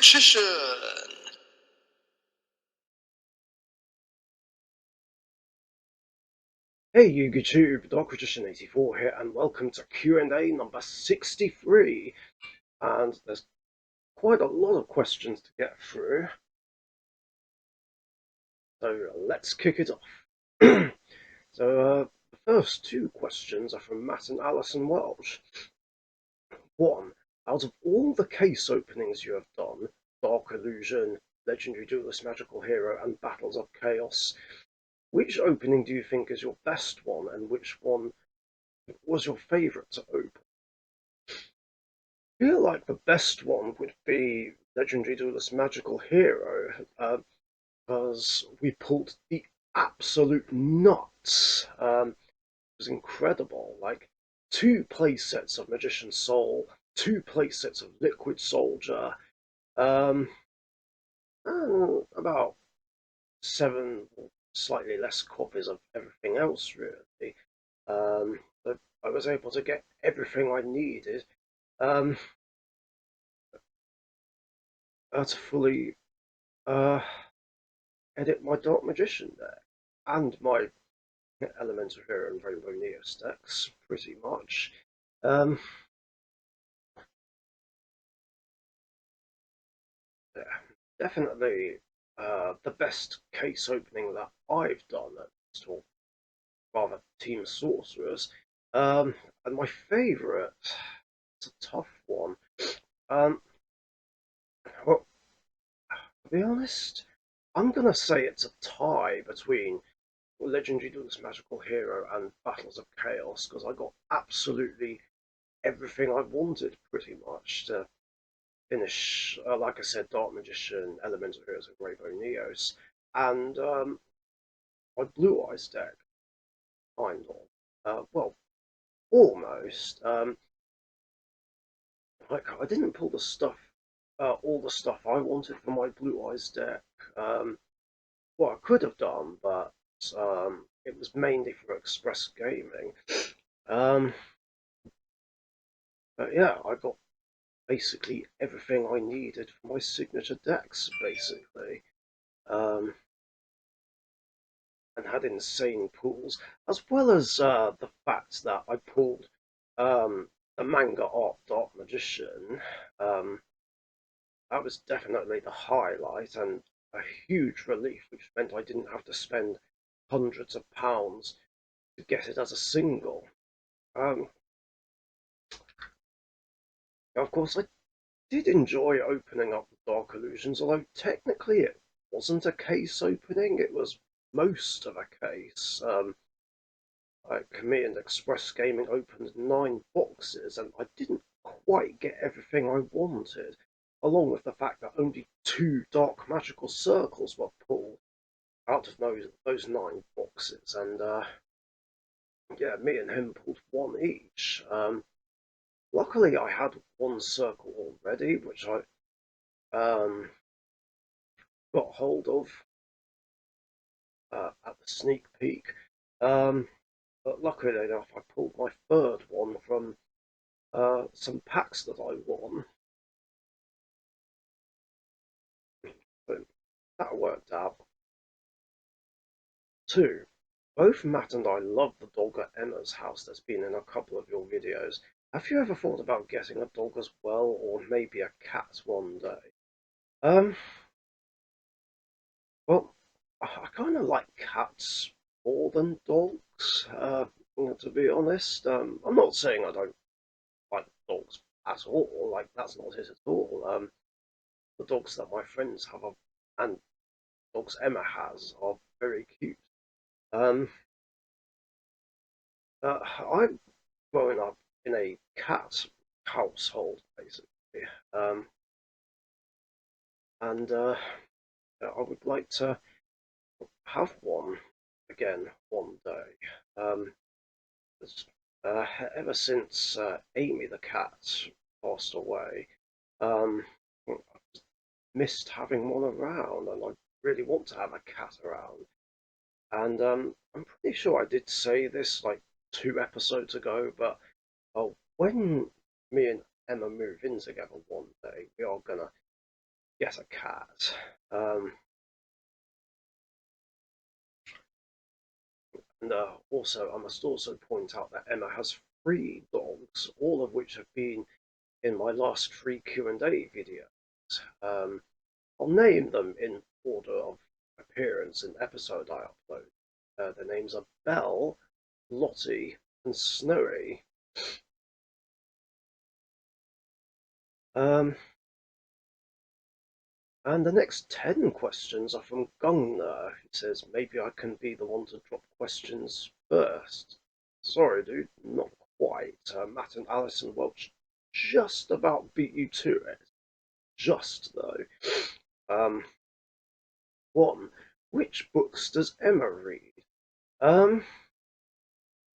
Richician. Hey YouTube, Richician 84 here, and welcome to Q&A number 63. And there's quite a lot of questions to get through, so let's kick it off. The first two questions are from Matt and Alison Welsh. One, out of all the case openings you have done, Dark Illusion, Legendary Duelist Magical Hero, and Battles of Chaos, which opening do you think is your best one, and which one was your favourite to open? I feel like the best one would be Legendary Duelist Magical Hero, because we pulled the absolute nuts. It was incredible. Like, two playsets of Magician Soul, two playsets of Liquid Soldier, um, and about seven, slightly less copies of everything else, really. But I was able to get everything I needed. Um, to fully uh, edit my Dark Magician deck and my Elemental Hero and Rainbow Neos decks, pretty much. Um, yeah, definitely the best case opening that I've done, or rather Team Sorcerers. And my favourite, it's a tough one. Um, well, to be honest, I'm gonna say it's a tie between Legendary Duelist Magical Hero and Battles of Chaos, because I got absolutely everything I wanted pretty much to finish. Like I said, Dark Magician, Elemental Heroes, and Rainbow Neos, and my Blue Eyes deck, kind of. Well, almost. Like I didn't pull the stuff, all the stuff I wanted for my Blue Eyes deck. What I could have done, but it was mainly for Express Gaming. Um, but yeah, I got basically everything I needed for my signature decks, basically. Um, and had insane pulls, as well as the fact that I pulled the manga art Dark Magician. Um, that was definitely the highlight and a huge relief, which meant I didn't have to spend hundreds of pounds to get it as a single. Um, of course, I did enjoy opening up the Dark Illusions, although technically it wasn't a case opening, it was most of a case. Like me and Express Gaming opened 9 boxes, and I didn't quite get everything I wanted, along with the fact that only 2 dark magical circles were pulled out of those 9 boxes, and yeah, me and him pulled one each. Luckily, I had one circle already, which I um, got hold of at the sneak peek. Um, but luckily enough, I pulled my third one from some packs that I won. But that worked out. 2. Both Matt and I love the dog at Emma's house that's been in a couple of your videos. Have you ever thought about getting a dog as well, or maybe a cat one day? Um, well, I kind of like cats more than dogs, to be honest. I'm not saying I don't like dogs at all, like, that's not it at all. The dogs that my friends have and dogs Emma has are very cute. Um, I'm growing up in a cat household, basically, um, and I would like to have one again one day. Um, uh, Ever since Amy the cat passed away, um, I missed having one around, and I really want to have a cat around. And I'm pretty sure I did say this like 2 episodes ago, but when me and Emma move in together one day, we are gonna Yes, a cat. Um, and also, I must also point out that Emma has three dogs, all of which have been in my last three Q&A videos. I'll name them in order of appearance in episode I upload. The names are Belle, Lottie, and Snowy. Um, and the next 10 questions are from Gungner, who says maybe I can be the one to drop questions first. Sorry, dude, not quite. Matt and Alison Welch just about beat you to it. Just, though. Um, 1. Which books does Emma read? Um,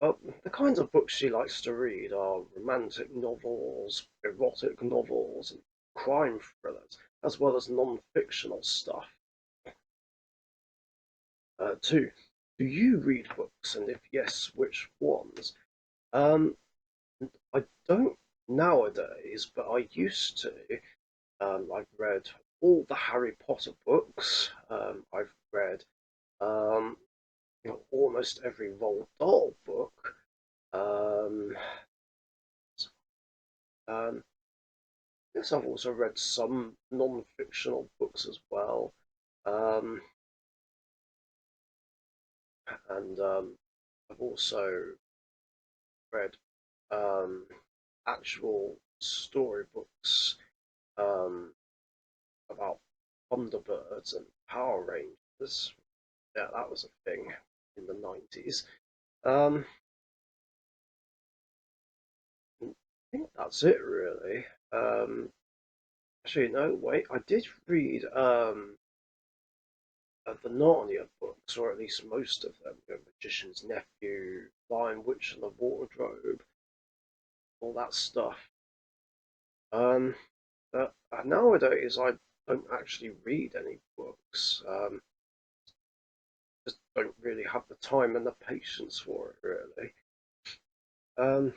the kinds of books she likes to read are romantic novels, erotic novels, and crime thrillers, as well as non-fictional stuff. 2. Do you read books, and if yes, which ones? Um, I don't nowadays, but I used to. I've read all the Harry Potter books. I've read um, almost every Roald Dahl book. Um, um, Yes, I've also read some non-fictional books as well, um, and I've also read um, actual storybooks um, about Thunderbirds and Power Rangers. Yeah, that was a thing in the 90s. Um, I think that's it really. Actually, no, wait, I did read of the Narnia books, or at least most of them, Magician's Nephew, Lion, Witch, and the Wardrobe, all that stuff. Um, but nowadays, I don't actually read any books. Just don't really have the time and the patience for it, really. Um,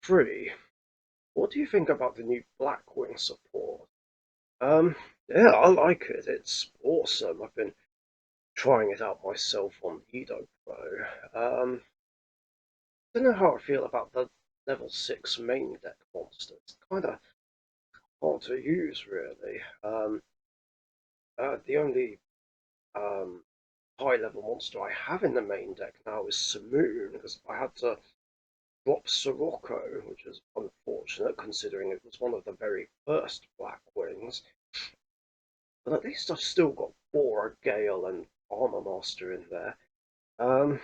3. What do you think about the new Blackwing support? Um, yeah, I like it. It's awesome. I've been trying it out myself on Edo Pro. Don't know how I feel about the level 6 main deck monster. It's kind of hard to use, really. The only um, high level monster I have in the main deck now is Simoon, because I had to drop Sirocco, which is unfortunate considering it was one of the very first Black Wings. But at least I've still got Bora, Gale, and Armor Master in there. Um,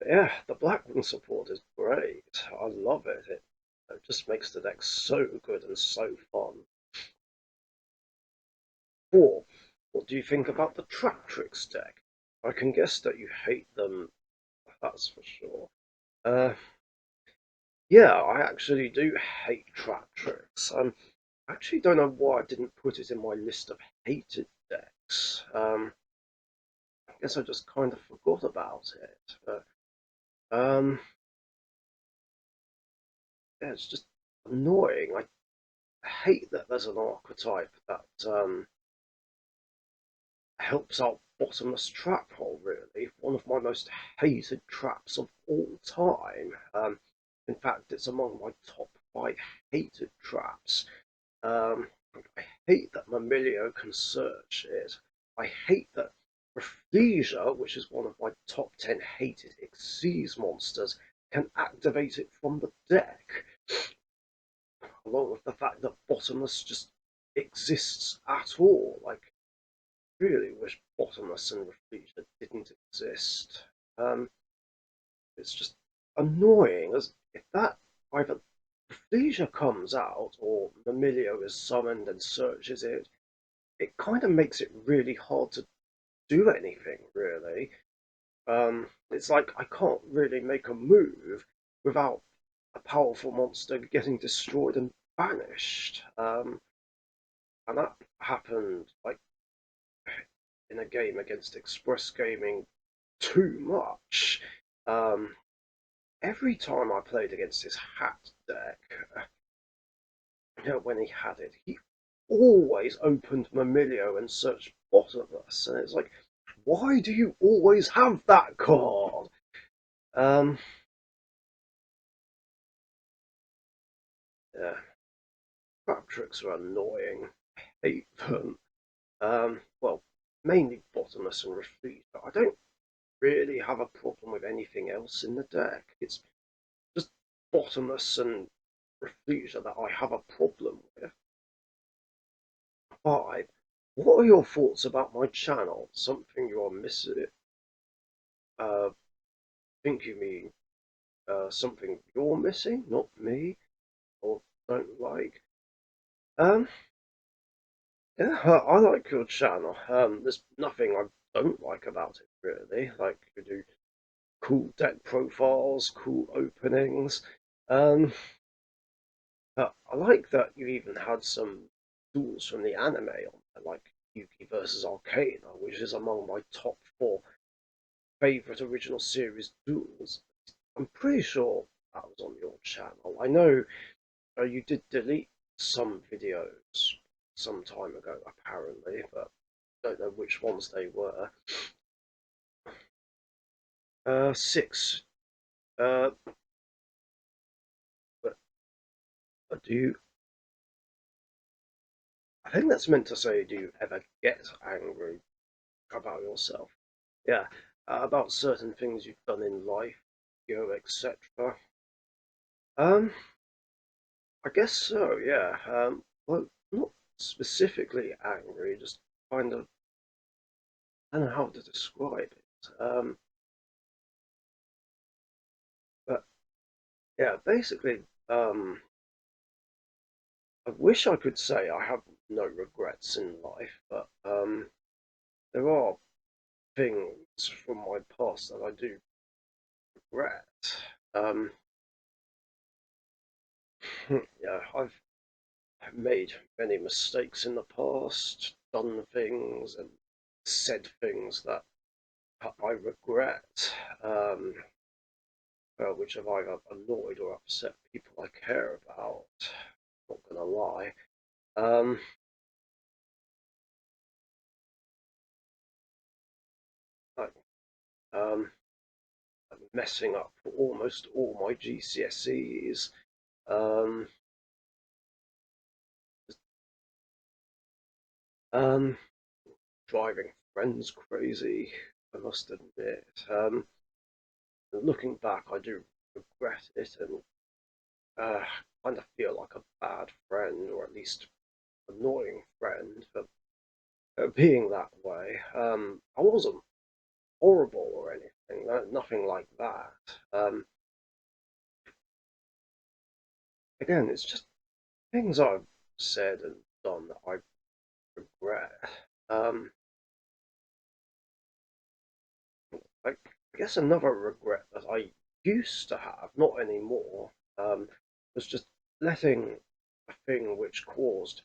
yeah, the Blackwing support is great. I love it. It just makes the deck so good and so fun. 4. What do you think about the Trap Tricks deck? I can guess that you hate them, that's for sure. Uh, yeah, I actually do hate Trap Tricks. I actually don't know why I didn't put it in my list of hated decks. I guess I just kind of forgot about it. But yeah, it's just annoying. I hate that there's an archetype that helps out Bottomless Trap Hole, really. One of my most hated traps of all time. In fact, it's among my top 5 hated traps. Um, I hate that Mamilio can search it. I hate that Rafflesia, which is one of my top 10 hated Xyz monsters, can activate it from the deck, along with the fact that Bottomless just exists at all. Like, really wish Bottomless and Rafflesia didn't exist. Um, it's just annoying as if that either Rafflesia comes out or Mamilio is summoned and searches it, it kind of makes it really hard to do anything, really. It's like I can't really make a move without a powerful monster getting destroyed and banished. And that happened like in a game against Express Gaming too much. Um, every time I played against his hat deck, when he had it, he always opened Mamilio and searched Bottomless, and it's like, why do you always have that card? Um, yeah, crap tricks are annoying. I hate them. Well, mainly Bottomless and Refute, but I don't really have a problem with anything else in the deck. It's just Bottomless and Refute that I have a problem with. 5. What are your thoughts about my channel? Something you are missing? Uh, think you mean something you're missing, not me, or don't like? Um, yeah, I like your channel. There's nothing I don't like about it really. Like you do cool deck profiles, cool openings. Um, I like that you even had some duels from the anime on there, like Yuki versus Arcana, which is among my top 4 favorite original series duels. I'm pretty sure that was on your channel. I know you did delete some videos some time ago, apparently, but don't know which ones they were. 6. Uh, but do you? I think that's meant to say, do you ever get angry about yourself? Yeah, about certain things you've done in life, etc. Um, I guess so. Yeah. Well, not specifically angry, just kind of. I don't know how to describe it. But yeah, basically, I wish I could say I have no regrets in life, but there are things from my past that I do regret. Um, yeah, I've made many mistakes in the past, done things and said things that I regret, which have either annoyed or upset people I care about. Not gonna lie. Um, like, um, messing up almost all my GCSEs. Um, um, driving friends crazy, I must admit. Looking back, I do regret it and kind of feel like a bad friend, or at least annoying friend for being that way. I wasn't horrible or anything, nothing like that. Again, it's just things I've said and done that I regret. Um, I guess another regret that I used to have, not anymore, was just letting a thing which caused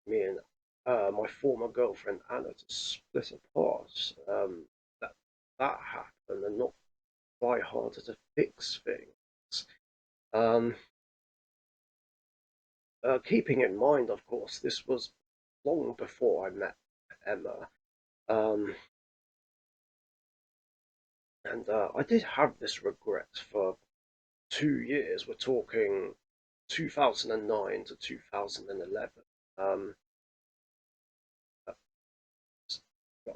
me and my former girlfriend Anna to split apart. That that happened, and not try harder to fix things. Um, Keeping in mind, of course, this was long before I met Emma. Um, and I did have this regret for 2 years. We're talking 2009 to 2011. Um,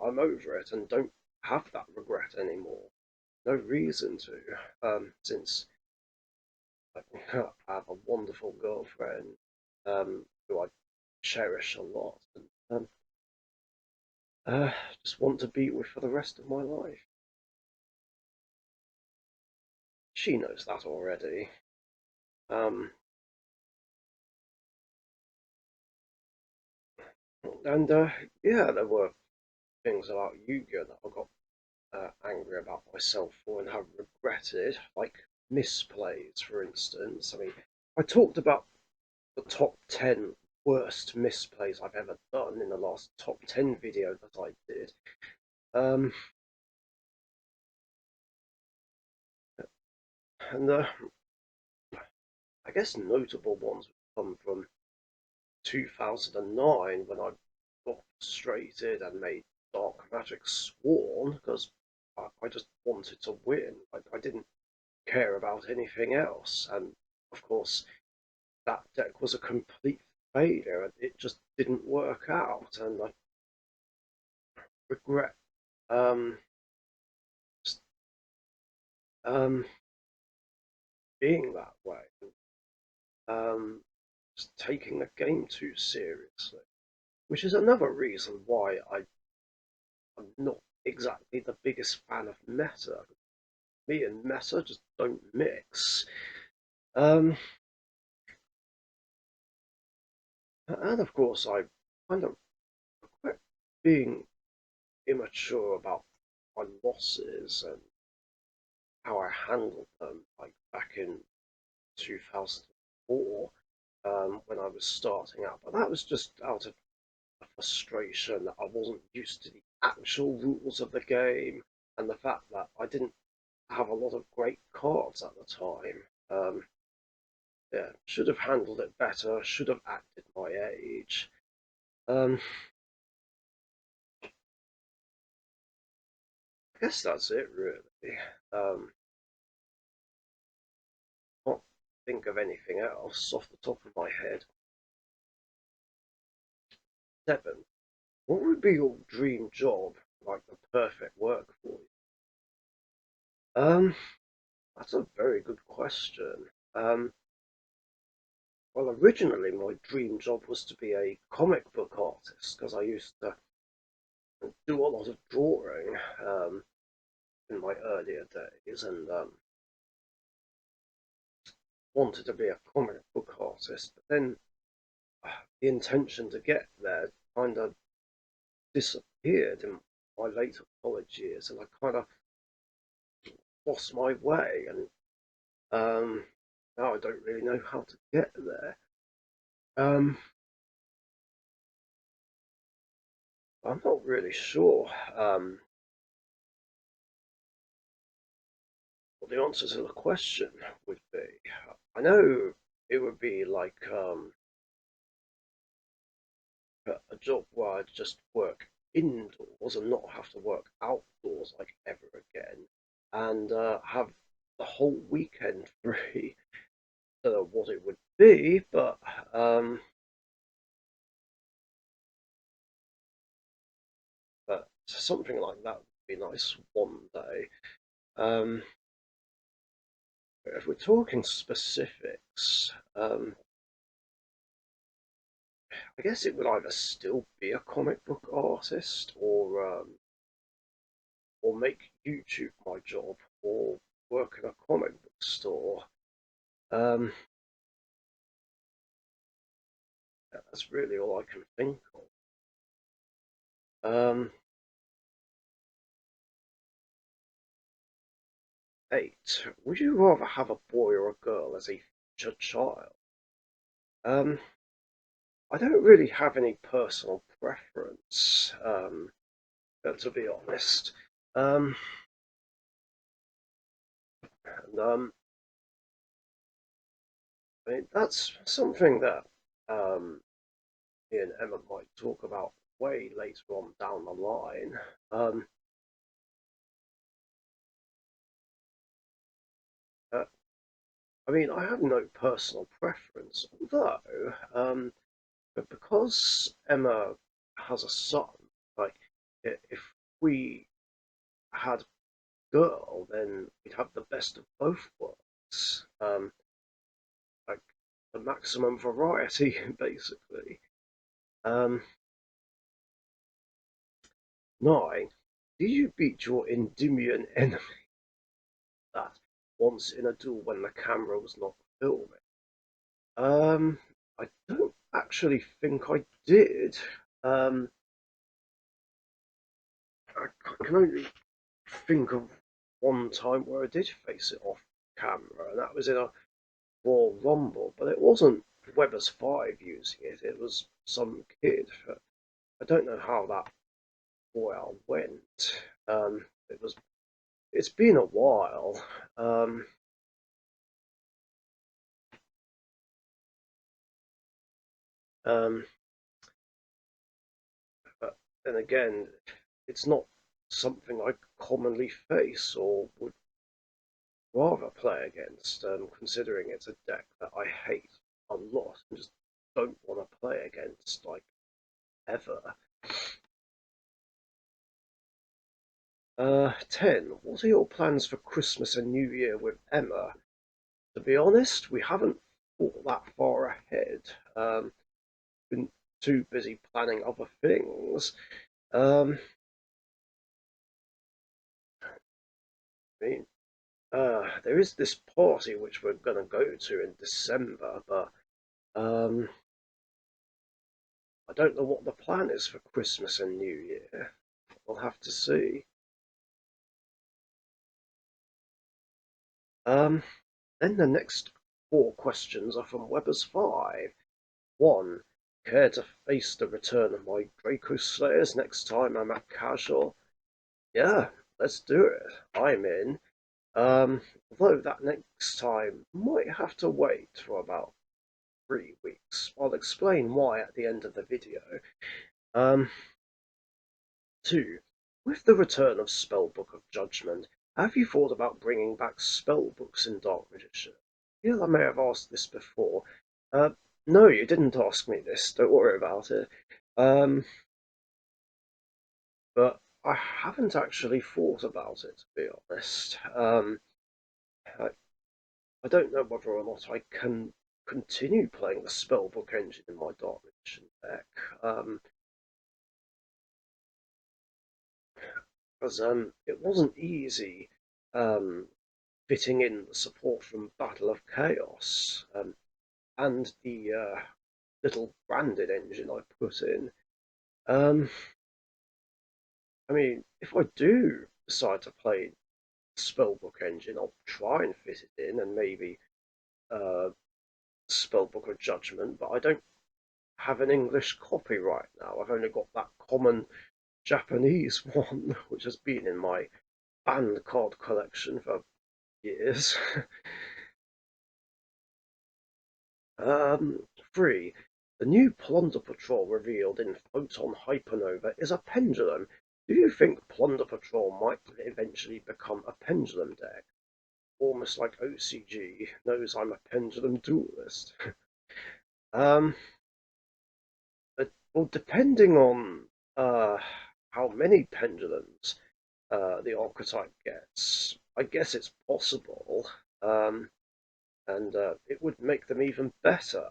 I'm over it and don't have that regret anymore. No reason to, since I have a wonderful girlfriend who I cherish a lot and just want to be with for the rest of my life. She knows that already. Um, and yeah, there were things about Yu-Gi-Oh that I got angry about myself for and have regretted, like misplays, for instance. I mean, I talked about the top 10 worst misplays I've ever done in the last top 10 video that I did. Um, and I guess notable ones would come from 2009 when I got frustrated and made Dark Magic Sworn because I just wanted to win. I didn't care about anything else, and of course that deck was a complete failure. It just didn't work out, and I regret um, just, um, being that way. Um, just taking the game too seriously, which is another reason why I'm not exactly the biggest fan of meta. Me and meta just don't mix. Um, and of course, I kind of regret being immature about my losses and how I handled them, like back in 2004 when I was starting out. But that was just out of frustration that I wasn't used to the actual rules of the game and the fact that I didn't have a lot of great cards at the time. Yeah, should have handled it better, should have acted my age. Um, I guess that's it, really. Can't think of anything else off the top of my head. 7. What would be your dream job, like the perfect work for you? Um, that's a very good question. Well, originally my dream job was to be a comic book artist because I used to do a lot of drawing in my earlier days and wanted to be a comic book artist. But then the intention to get there kind of disappeared in my later college years, and I kind of lost my way. And now I don't really know how to get there. Um, I'm not really sure what the answer to the question would be. I know it would be like a job where I'd just work indoors and not have to work outdoors like ever again, and have the whole weekend free. I don't know what it would be, but something like that would be nice one day. Um, if we're talking specifics, I guess it would either still be a comic book artist or make YouTube my job or work in a comic book store. Um, that's really all I can think of. 8. Would you rather have a boy or a girl as a future child? Um, I don't really have any personal preference, to be honest. Um, and I mean, that's something that me and Emma might talk about way later on down the line. Um, uh, I mean, I have no personal preference, although, but because Emma has a son, like, if we had a girl, then we'd have the best of both worlds. Like, the maximum variety, basically. Um, 9. Do you beat your Endymion enemy that once in a duel when the camera was not filming? Um, I don't actually think I did. Um, I can only think of one time where I did face it off camera, and that was in a Royal Rumble, but it wasn't Weber's 5 using it, it was some kid. I don't know how that royale went. It's been a while. Um, Um, but then again, it's not something I commonly face or would rather play against, considering it's a deck that I hate a lot and just don't want to play against, like, ever. 10. What are your plans for Christmas and New Year with Emma? To be honest, we haven't thought that far ahead. Been too busy planning other things. Um, I mean, there is this party which we're gonna go to in December, but um, I don't know what the plan is for Christmas and New Year. We'll have to see. Um, then the next four questions are from Weber's 5. 1. Care to face the return of my Draco Slayers next time I'm at Casual? Yeah, let's do it. I'm in. Although that next time might have to wait for about 3 weeks. I'll explain why at the end of the video. Um, 2. With the return of Spellbook of Judgment, have you thought about bringing back spellbooks in Dark Magician? I feel I may have asked this before. Uh, no, you didn't ask me this. Don't worry about it. Um, but I haven't actually thought about it, to be honest. I, I don't know whether or not I can continue playing the spellbook engine in my Dark Magician deck. Because it wasn't easy um, fitting in the support from Battle of Chaos and the little branded engine I put in. Um, I mean, if I do decide to play Spellbook engine, I'll try and fit it in and maybe uh, Spellbook of Judgment, but I don't have an English copy right now. I've only got that common Japanese one, which has been in my banned card collection for years. 3. The new Plunder Patrol revealed in Photon Hypernova is a pendulum. Do you think Plunder Patrol might eventually become a pendulum deck? Almost like OCG knows I'm a pendulum duelist. um, well, depending on uh, how many pendulums the archetype gets, I guess it's possible, and it would make them even better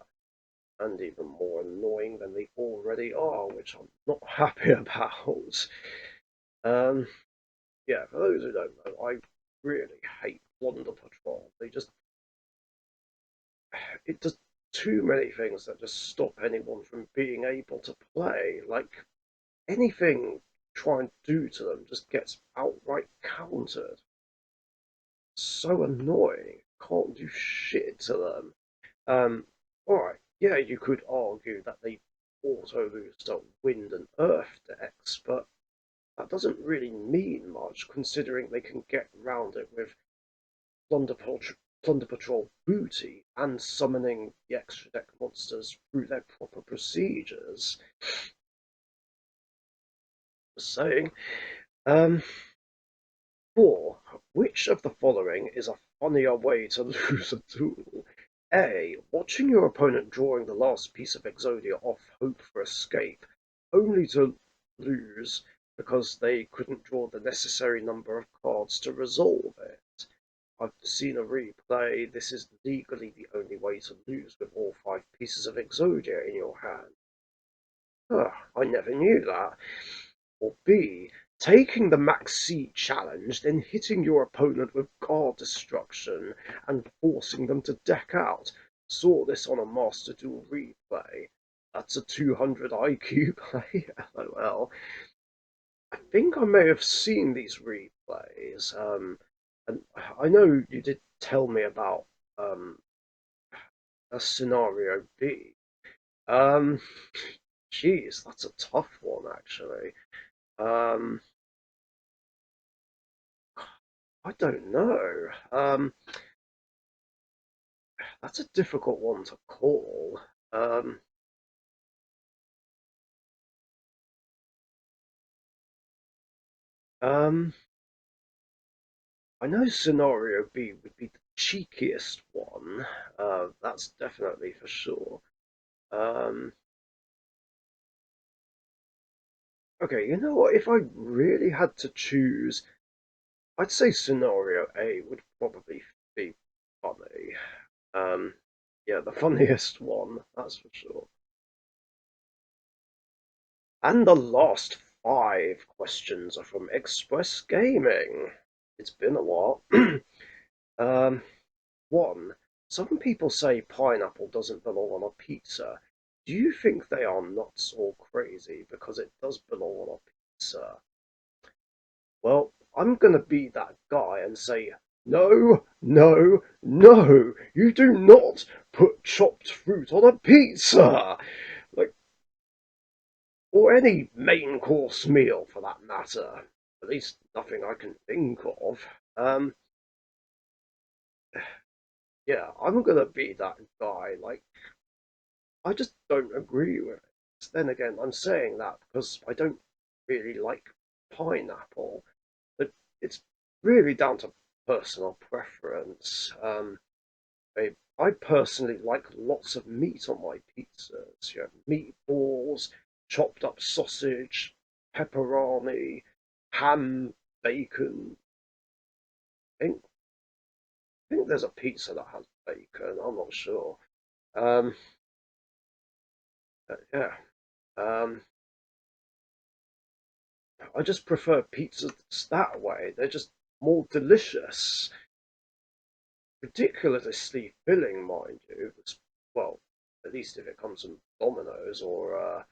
and even more annoying than they already are, which I'm not happy about. Um, yeah, for those who don't know, I really hate Plunder Patrol. It does too many things that just stop anyone from being able to play. Like anything try and do to them just gets outright countered. So annoying. Can't do shit to them. Alright, yeah, you could argue that they auto lose to wind and earth decks, but that doesn't really mean much considering they can get round it with Plunder Patrol, Plunder Patrol booty and summoning the extra deck monsters through their proper procedures. Just saying. Um, 4. Which of the following is a funnier way to lose a duel? A. Watching your opponent drawing the last piece of Exodia off Hope for Escape, only to lose because they couldn't draw the necessary number of cards to resolve it. I've seen a replay. This is legally the only way to lose with all 5 pieces of Exodia in your hand. I never knew that. Or B. Taking the Max C challenge, then hitting your opponent with card destruction and forcing them to deck out. Saw this on a Master Duel replay. That's a 200 IQ play. LOL. I think I may have seen these replays. And I know you did tell me about a scenario B. Um, Geez, that's a tough one actually. Um, I don't know. That's a difficult one to call. Um, Um, I know scenario B would be the cheekiest one. That's definitely for sure. Um, okay, you know what? If I really had to choose, I'd say scenario A would probably be funny. Um, yeah, the funniest one, that's for sure. And the last five questions are from Express Gaming. It's been a while. um, one, some people say pineapple doesn't belong on a pizza. Do you think they are nuts or crazy because it does belong on a pizza? Well, I'm going to be that guy and say, no, no, no, you do not put chopped fruit on a pizza! Like, or any main course meal for that matter. At least nothing I can think of. Um, yeah, I'm gonna be that guy. Like, I just don't agree with it. Then again, I'm saying that because I don't really like pineapple. But it's really down to personal preference. I personally like lots of meat on my pizzas. You know, meatballs, chopped up sausage, pepperoni, ham, bacon. I think there's a pizza that has bacon. I'm not sure. Um, yeah. Um, I just prefer pizzas that way. They're just more delicious. Ridiculously filling, mind you. Well, at least if it comes from Domino's or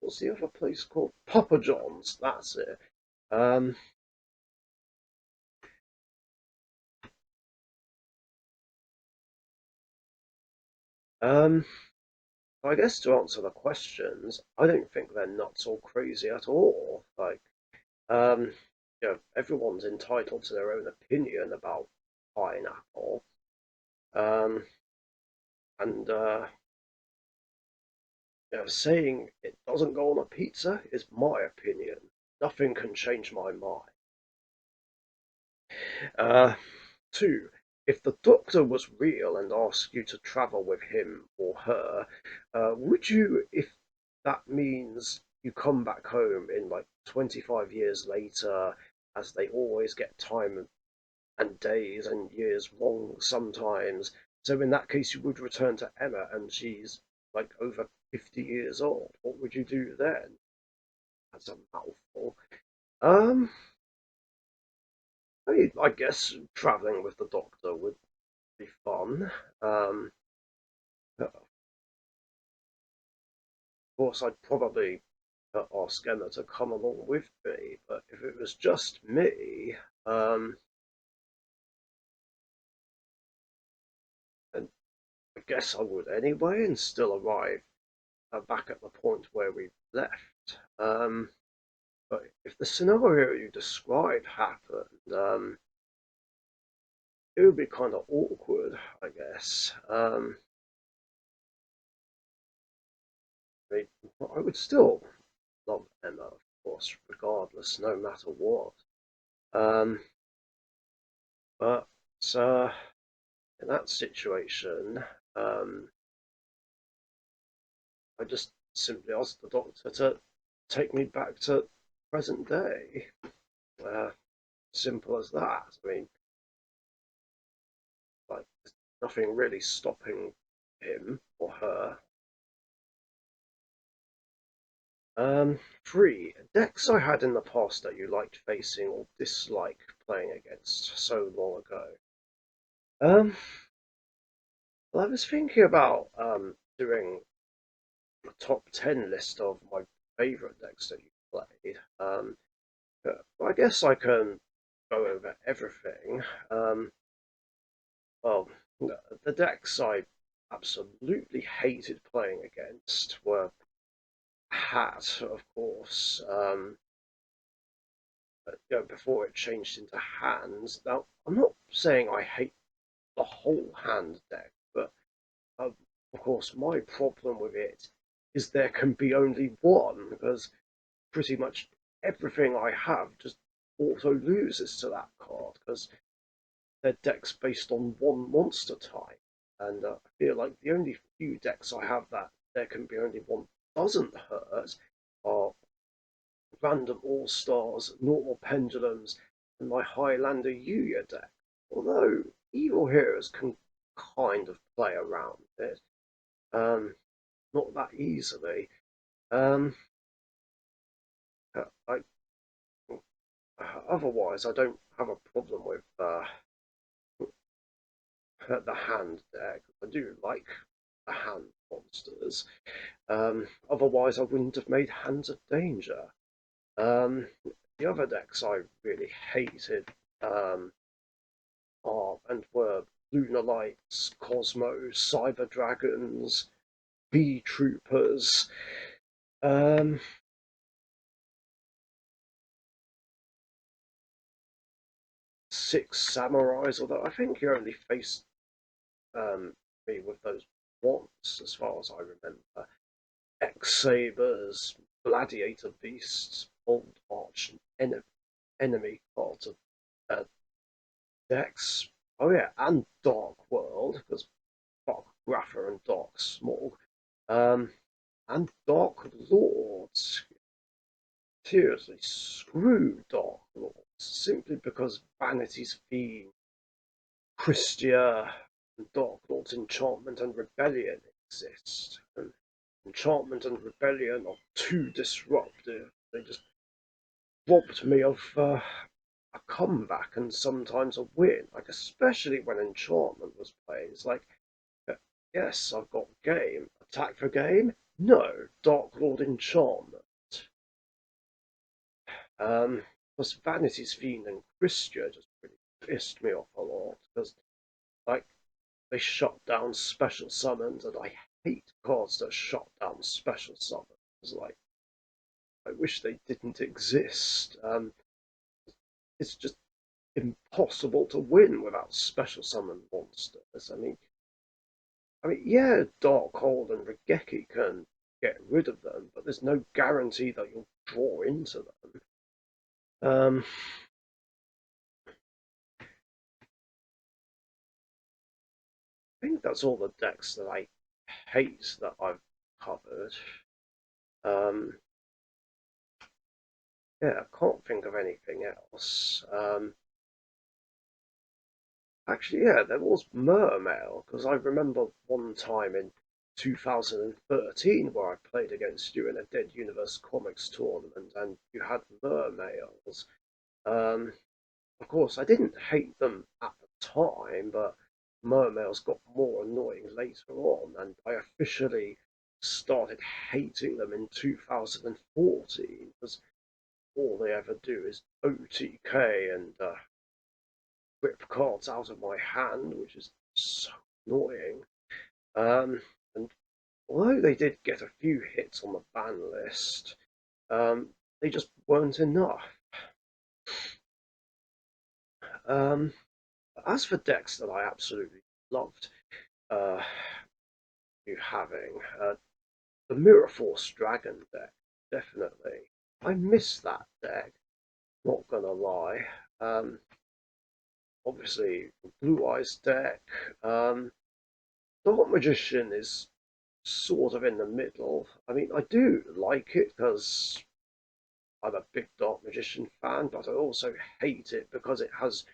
what's the other place called? Papa John's. That's it. Um, um, I guess to answer the questions, I don't think they're nuts or crazy at all. Like, um, everyone's entitled to their own opinion about pineapple. Um, and saying it doesn't go on a pizza is my opinion. Nothing can change my mind. Uh, two, if the doctor was real and asked you to travel with him or her, would you, if that means you come back home in like 25 years later, as they always get time and days and years wrong sometimes? So in that case, you would return to Emma and she's like over 50 years old. What would you do then? That's a mouthful. Um, I guess traveling with the doctor would be fun. Of course, I'd probably ask Emma to come along with me, but if it was just me, um, then I guess I would anyway and still arrive back at the point where we left. But if the scenario you described happened, it would be kind of awkward, I guess. I, mean, I would still love Emma, of course, regardless, no matter what. Um, but uh, in that situation, um, I just simply asked the doctor to take me back to present day. Uh, Simple as that. I mean, like, there's nothing really stopping him or her. Three, decks I had in the past that you liked facing or disliked playing against so long ago. Um, well, I was thinking about doing a top 10 list of my favourite decks that you played. I guess I can go over everything. Well, the decks I absolutely hated playing against were Hat, of course. Before it changed into hands. Now, I'm not saying I hate the whole hand deck, but of course, my problem with it is there can be only one because pretty much everything I have just auto loses to that card because their deck's based on one monster type. And I feel like the only few decks I have that there can be only one doesn't hurt are random all stars, normal pendulums, and my Highlander Yuya deck. Although evil heroes can kind of play around it, um, not that easily. Um, I, otherwise, I don't have a problem with the hand deck. I do like the hand monsters. Otherwise, I wouldn't have made Hands of Danger. Um, the other decks I really hated are and were Lunar Lights, Cosmos, Cyber Dragons, Bee Troopers. Um, Six Samurais, although I think you only faced me with those once, as far as I remember. X Sabers, Gladiator Beasts, Old Arch Enemy cards of uh, decks. Oh yeah, and Dark World, because Dark Grapher and Dark Smog. Um, and Dark Lords. Seriously, screw Dark Lords, simply because Vanity's Fiend, Christia, and Dark Lord's Enchantment and Rebellion exist. And Enchantment and Rebellion are too disruptive. They just robbed me of a comeback and sometimes a win. Like especially when Enchantment was played. It's like, uh, yes, I've got game. Attack for game? No, Dark Lord Enchantment. Plus Vanity's Fiend and Christia just really pissed me off a lot because like they shut down special summons and I hate cards that shut down special summons. Like I wish they didn't exist. It's just impossible to win without special summon monsters. I mean, yeah, Darkhold and Regeki can get rid of them, but there's no guarantee that you'll draw into them. Um, I think that's all the decks that I hate that I've covered. Um, yeah, I can't think of anything else. Actually, yeah, there was Mermail, because I remember one time in 2013 where I played against you in a Dead Universe Comics tournament, and you had Mermails. Um, of course, I didn't hate them at the time, but Mermails got more annoying later on, and I officially started hating them in 2014 because all they ever do is OTK and rip cards out of my hand, which is so annoying. And although they did get a few hits on the ban list, they just weren't enough. Um, as for decks that I absolutely loved uh, you having, the Mirror Force Dragon deck, definitely. I miss that deck, not gonna lie. Obviously, Blue Eyes deck. Dark Magician is sort of in the middle. I mean, I do like it because I'm a big Dark Magician fan, but I also hate it because it has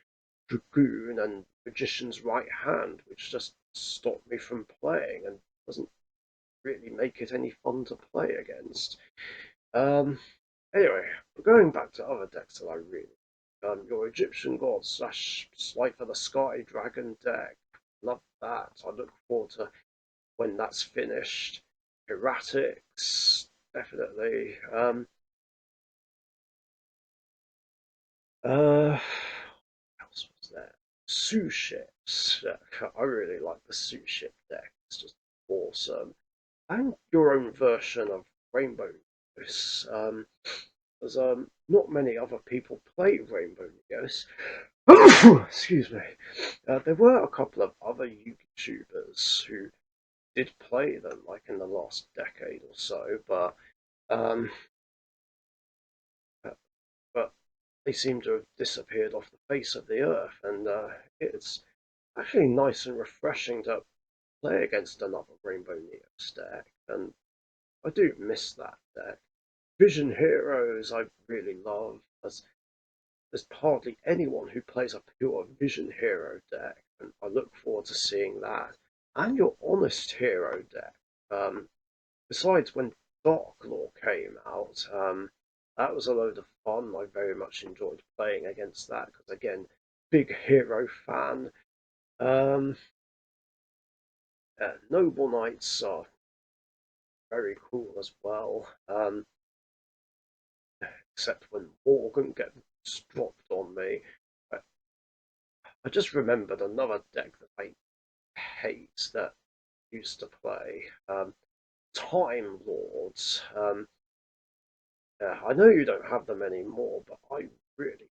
Dragoon and Magician's Right Hand, which just stop me from playing and doesn't really make it any fun to play against. Um, anyway, going back to other decks that I really your Egyptian God slash Slifer the Sky Dragon deck. Love that. I look forward to when that's finished. Erratics, definitely. What else was there? Sous ships. I really like the sous ship deck. It's just awesome. And your own version of Rainbow Neos. There's not many other people play Rainbow Neos. Excuse me. There were a couple of other YouTubers who did play them, like in the last decade or so, but um, they seem to have disappeared off the face of the earth, and it's actually nice and refreshing to play against another Rainbow Neos deck, and I do miss that deck. Vision Heroes I really love, as there's hardly anyone who plays a pure Vision Hero deck, and I look forward to seeing that. And your Honest Hero deck. Besides, when Dark Law came out, that was a load of fun. I very much enjoyed playing against that because, again, big hero fan. Um, Noble Knights are very cool as well, except when Morgan gets dropped on me. I, I just remembered another deck that I hate that used to play. Time Lords. Yeah, I know you don't have them anymore, but I really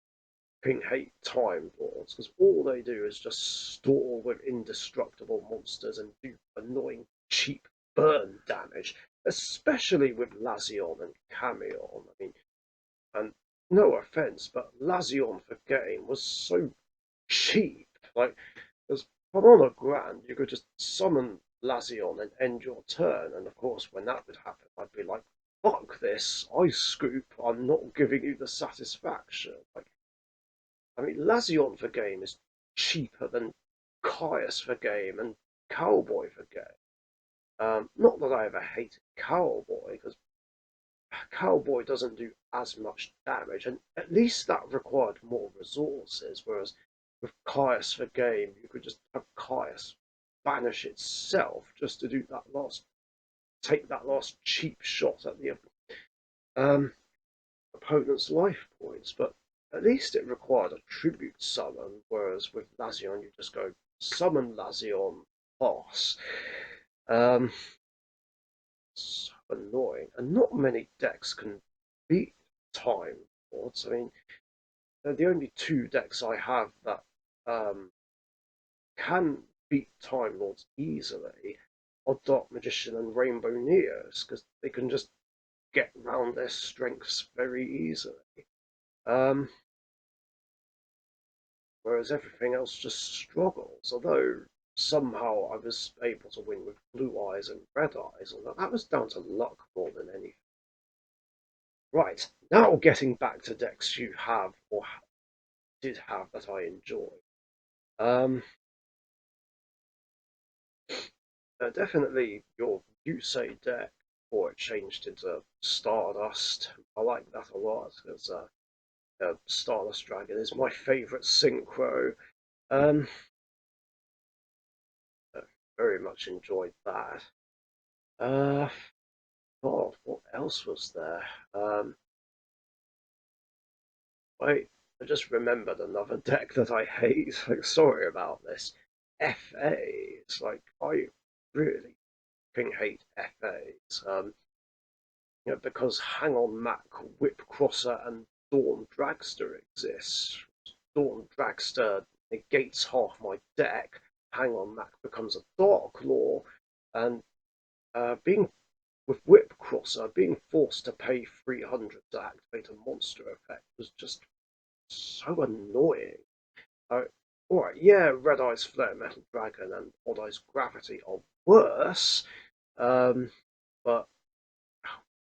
hate Time Lords because all they do is just store with indestructible monsters and do annoying cheap burn damage, especially with Lazion and Camion. I mean, and no offense, but Lazion for game was so cheap. Like, because from on a grand, you could just summon Lazion and end your turn. And of course, when that would happen, I'd be like, fuck this, Ice Scoop, I'm not giving you the satisfaction. Like, I mean, Lazion for game is cheaper than Caius for game and Cowboy for game. Not that I ever hated Cowboy, because Cowboy doesn't do as much damage, and at least that required more resources, whereas with Caius for game, you could just have Caius banish itself just to do that last, take that last cheap shot at the um, opponent's life points, but at least it required a tribute summon, whereas with Lazion, you just go summon Lazion, pass. Um, so annoying, and not many decks can beat Time Lords. I mean, they're the only two decks I have that um, can beat Time Lords easily are Dark Magician and Rainbow Neos, because they can just get round their strengths very easily. Um, Whereas everything else just struggles. Although somehow I was able to win with Blue Eyes and Red Eyes, and that was down to luck more than anything. Right, now getting back to decks you have or did have that I enjoy. Um, Definitely your Yusei deck before it changed into Stardust. I like that a lot because Stardust Dragon is my favourite synchro. Um, very much enjoyed that. Uh, God, what else was there? Wait, I just remembered another deck that I hate. Like, sorry about this. FAs. Like, I really hate FAs. Because Hang On Mac, Whip Crosser, and Dawn Dragster exists. Dawn Dragster negates half my deck. Hang On Mac becomes a Dark Law, and being with Whip Crosser, being forced to pay 300 to activate a monster effect was just so annoying. Uh, Alright, yeah, Red Eyes Flare Metal Dragon and Odd Eyes Gravity are worse, but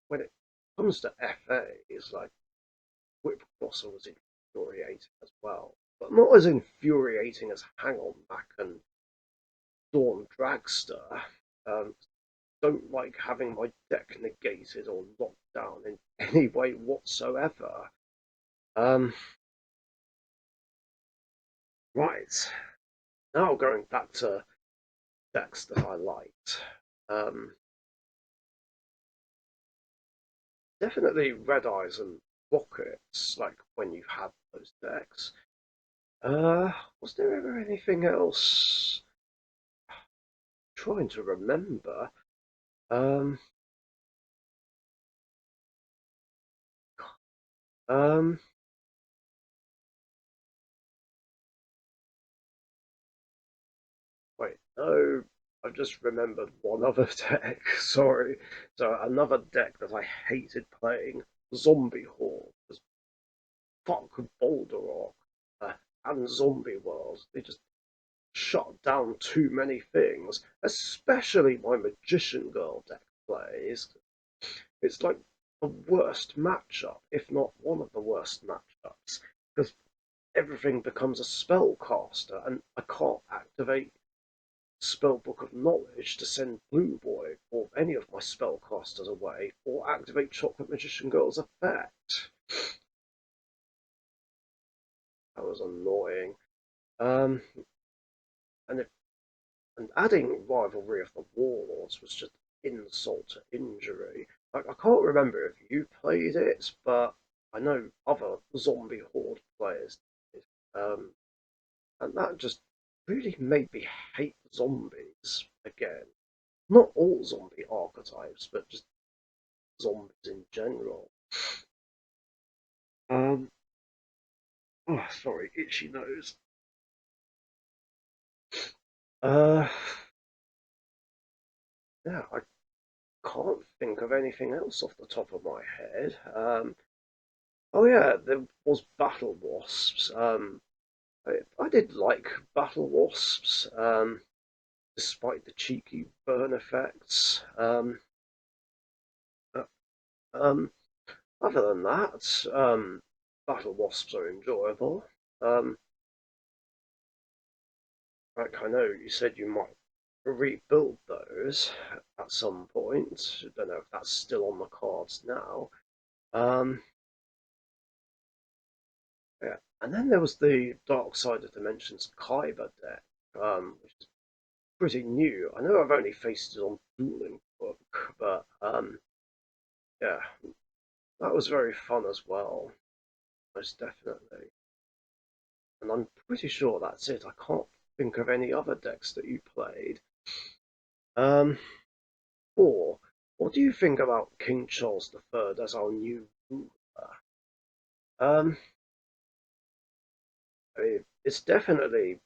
when it comes to FA, it's like Whip Crosser was infuriating as well, but not as infuriating as Hang On Back and Dawn Dragster. Um, don't like having my deck negated or locked down in any way whatsoever. Um, right, now going back to decks that I liked. Um, Definitely Red Eyes and Rockets, like when you had those decks. Was there ever anything else? Trying to remember. Um, um, Wait, no, I've just remembered one other deck. Sorry. So another deck that I hated playing, Zombie Horde. fuck Boulder Rock and Zombie World. They just shut down too many things, especially my Magician Girl deck plays. It's like the worst matchup, if not one of the worst matchups, because everything becomes a spellcaster, and I can't activate Spellbook of Knowledge to send Blue Boy or any of my spellcasters away, or activate Chocolate Magician Girl's effect. That was annoying. Um, and if, and adding Rivalry of the Warlords was just insult to injury. Like I can't remember if you played it, but I know other Zombie Horde players did. And that just really made me hate zombies again. Not all zombie archetypes, but just zombies in general. Um, oh, sorry, itchy nose. Uh, yeah, I can't think of anything else off the top of my head. Oh yeah, there was Battle Wasps. I did like Battle Wasps, despite the cheeky burn effects. Uh, um, Other than that, Battle Wasps are enjoyable. Um, like I know you said you might rebuild those at some point. I don't know if that's still on the cards now. Um, yeah. And then there was the Dark Side of Dimensions Kyber deck, which is pretty new. I know I've only faced it on Dueling Book, but yeah, that was very fun as well, most definitely. And I'm pretty sure that's it. I can't think of any other decks that you played. Um, or what do you think about King Charles III as our new ruler? Um, I mean, it's definitely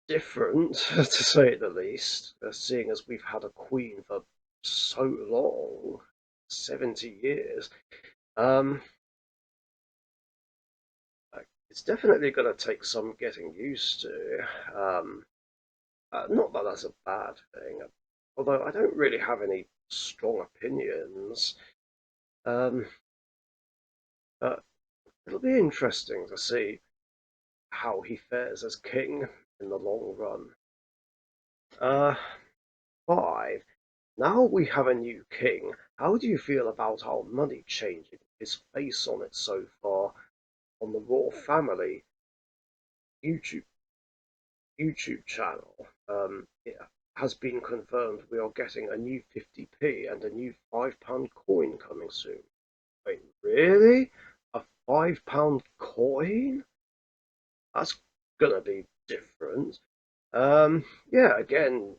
different, to say the least, seeing as we've had a queen for so long, 70 years. Um, it's definitely going to take some getting used to. Not that that's a bad thing, although I don't really have any strong opinions. Um, but it'll be interesting to see how he fares as king in the long run. Uh, 5. Now we have a new king. How do you feel about our money changing his face on it so far on the Raw Family YouTube YouTube channel? It has been confirmed we are getting a new 50p and a new £5 coin coming soon. Wait, really? A £5 coin? That's gonna be different. Yeah, again,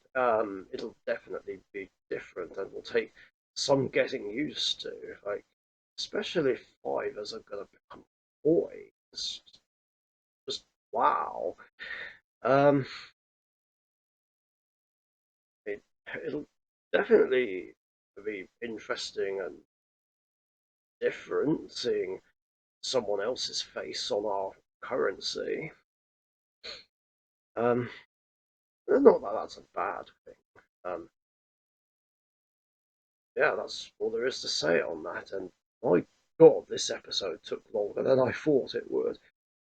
it'll definitely be different and will take some getting used to. Like, especially if fivers are gonna become coins. Just wow. Um, it, it'll definitely be interesting and different seeing someone else's face on our currency. Um, not that that's a bad thing. Um, yeah, that's all there is to say on that. And my God, this episode took longer than I thought it would.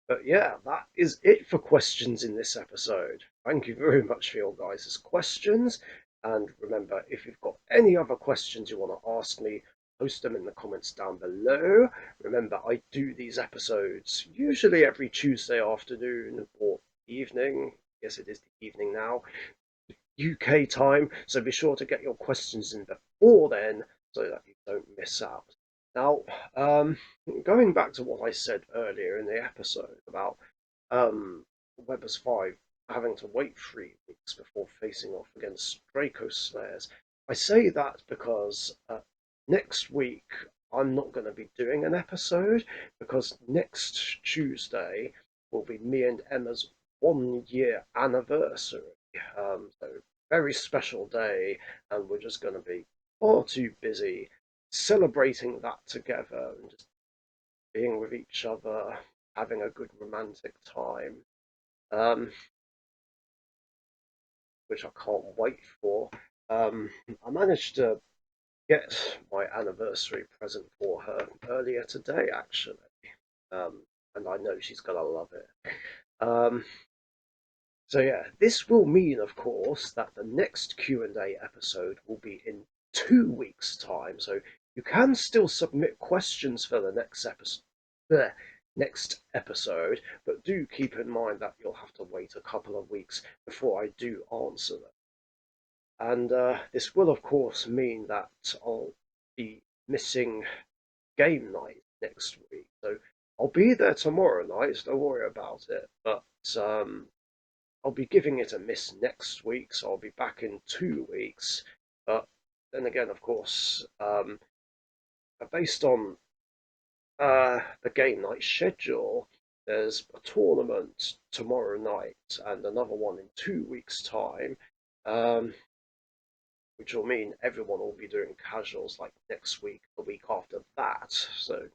But yeah, that is it for questions in this episode. Thank you very much for your guys' questions. And remember, if you've got any other questions you want to ask me, post them in the comments down below. Remember, I do these episodes usually every Tuesday afternoon or evening. Yes, it is the evening now. UK time, so be sure to get your questions in before then so that you don't miss out. Now, going back to what I said earlier in the episode about Weber's 5 having to wait 3 weeks before facing off against Draco Slayers, I say that because next week I'm not going to be doing an episode because next Tuesday will be me and Emma's 1 year anniversary. So very special day, and we're just going to be far too busy celebrating that together and just being with each other. having a good romantic time, um, which I can't wait for. I managed to get my anniversary present for her earlier today, actually, um, and I know she's gonna love it. Um, so yeah, this will mean, of course, that the next Q&A episode will be in 2 weeks' time. So you can still submit questions for the next episode, but do keep in mind that you'll have to wait a couple of weeks before I do answer them. And this will, of course, mean that I'll be missing game night next week. So I'll be there tomorrow night, so don't worry about it. But I'll be giving it a miss next week, so I'll be back in 2 weeks. But then again, of course, based on the game night schedule, there's a tournament tomorrow night and another one in 2 weeks' time, um, which will mean everyone will be doing casuals like next week, the week after that. So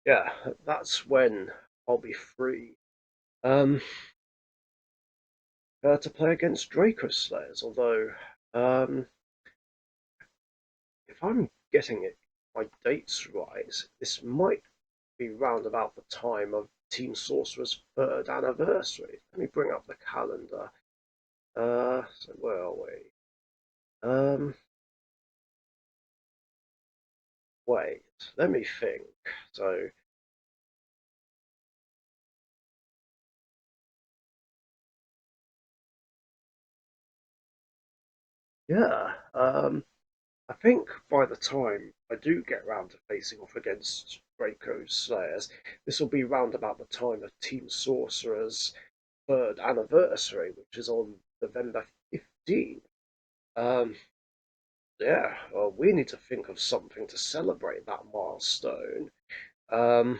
yeah, that's when I'll be free. Um, to play against Draco Slayers, although if I'm getting my dates right, this might be round about the time of Team Sorcerer's third anniversary. Let me bring up the calendar. So where are we? Wait, let me think. So yeah, I think by the time I do get round to facing off against Draco's Slayers, this will be round about the time of Team Sorcerer's third anniversary, which is on November 15th. Um, yeah, well, we need to think of something to celebrate that milestone. Um,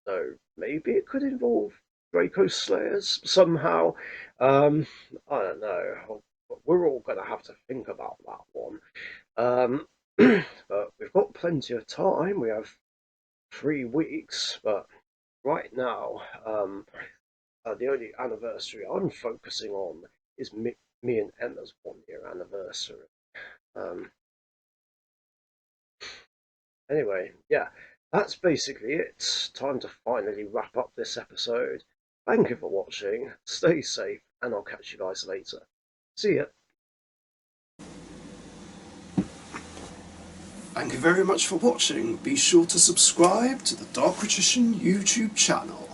so maybe it could involve Draco Slayers somehow. Um, I don't know. We're all going to have to think about that one. Um, but we've got plenty of time. We have 3 weeks, but right now, the only anniversary I'm focusing on is me and Emma's 1 year anniversary. Um, anyway, yeah, that's basically it. Time to finally wrap up this episode. Thank you for watching. Stay safe, and I'll catch you guys later. See ya. Thank you very much for watching. Be sure to subscribe to the Richician YouTube channel.